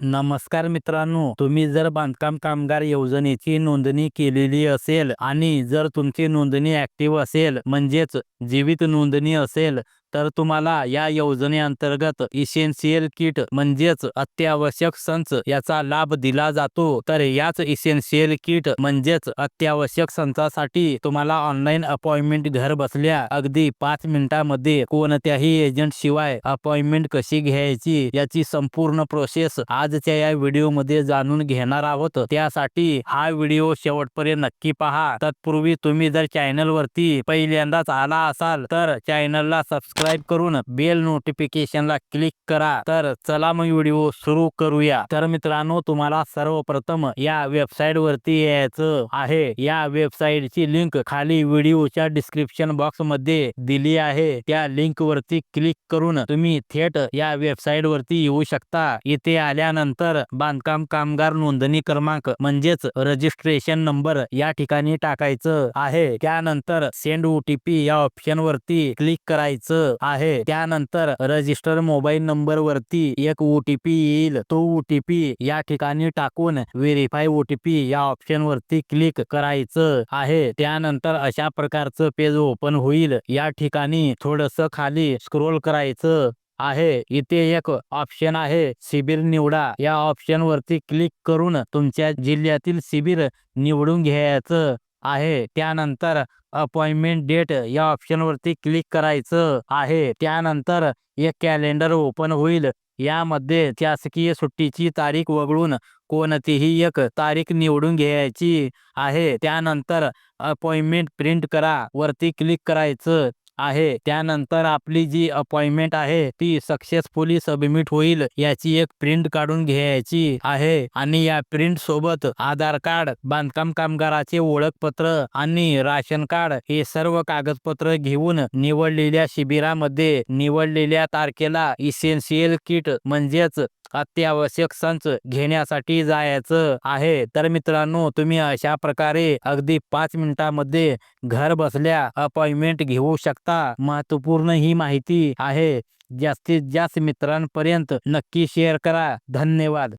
नमस्कार मित्रांनो, तुम्ही जर बांधकाम कामगार योजनेची नोंदणी केलेली असेल आणि जर तुमची नोंदणी ॲक्टिव्ह असेल म्हणजेच जीवित नोंदणी असेल तर तुम्हाला या योजनेअंतर्गत इसेन्शियल किट म्हणजेच अत्यावश्यक संच याचा लाभ दिला जातो। तर याच इसेन्शियल किट म्हणजेच अत्यावश्यक संचासाठी तुम्हाला ऑनलाईन अपॉइंटमेंट घर बसल्या अगदी 5 मिनिटांमध्ये कोणत्याही एजंट शिवाय अपॉइंटमेंट कशी घ्यायची याची संपूर्ण प्रोसेस आजच्या या व्हिडिओमध्ये जाणून घेणार आहोत। त्यासाठी हा व्हिडिओ शेवटपर्यंत नक्की पहा। तत्पूर्वी तुम्ही जर चॅनलवरती पहिल्यांदाच आला असाल तर चॅनलला सबस्क्राइब करून बेल नोटिफिकेशनला क्लिक करा। तर चला मग व्हिडिओ सुरू करूया। तर मित्रांनो, तुम्हाला सर्वप्रथम या वेबसाईट वरती यायचं आहे। या वेबसाईटची लिंक खाली व्हिडिओच्या डिस्क्रिप्शन बॉक्स मध्ये दिली आहे। त्या लिंक वरती क्लिक करून तुम्ही थेट या वेबसाईट वरती येऊ शकता। इथे आल्यानंतर बांधकाम कामगार नोंदणी क्रमांक म्हणजेच रजिस्ट्रेशन नंबर या ठिकाणी टाकायचं आहे। त्यानंतर सेंड OTP या ऑप्शन वरती क्लिक करायचं आहे। त्यानंतर रजिस्टर मोबाईल नंबर वरती एक OTP येईल। तो OTP या ठिकाणी टाकून व्हेरीफाय OTP या ऑप्शन वरती क्लिक करायचं आहे। त्यानंतर अशा प्रकारचं पेज ओपन होईल। या ठिकाणी थोडंसं खाली स्क्रोल करायचं आहे। इथे एक ऑप्शन आहे शिबिर निवडा। या ऑप्शन वरती क्लिक करून तुमच्या जिल्ह्यातील शिबिर निवडून घ्यायचं आहे। त्यानंतर अपॉइंटमेंट डेट या ऑप्शन वरती क्लिक करायचं आहे। त्यानंतर एक कॅलेंडर ओपन होईल। यामध्ये शासकीय सुट्टीची तारीख वगळून कोणतीही एक तारीख निवडून घ्यायची आहे। त्यानंतर अपॉइंटमेंट प्रिंट करा वरती क्लिक करायचं आहे। त्यानंतर आपली जी अपॉइंटमेंट आहे ती सक्सेसफुली सबमिट होईल याची एक प्रिंट काढून घ्यायची आहे। आणि या प्रिंट सोबत आधार कार्ड, बांधकाम कामगाराचे ओळखपत्र आणि राशन कार्ड हे सर्व कागदपत्र घेऊन निवडलेल्या शिबिरामध्ये निवडलेल्या तारखेला इसेन्शियल किट म्हणजेच अत्यावश्यक संच घेण्यासाठी जायचं आहे। तर मित्रांनो, तुम्ही अशा प्रकारे अगदी 5 मिनिटांमध्ये घर बसल्या अपॉइंटमेंट घेऊ शकता। महत्त्वपूर्ण ही माहिती आहे। जास्तीत जास्त मित्रांपर्यंत नक्की शेअर करा। धन्यवाद।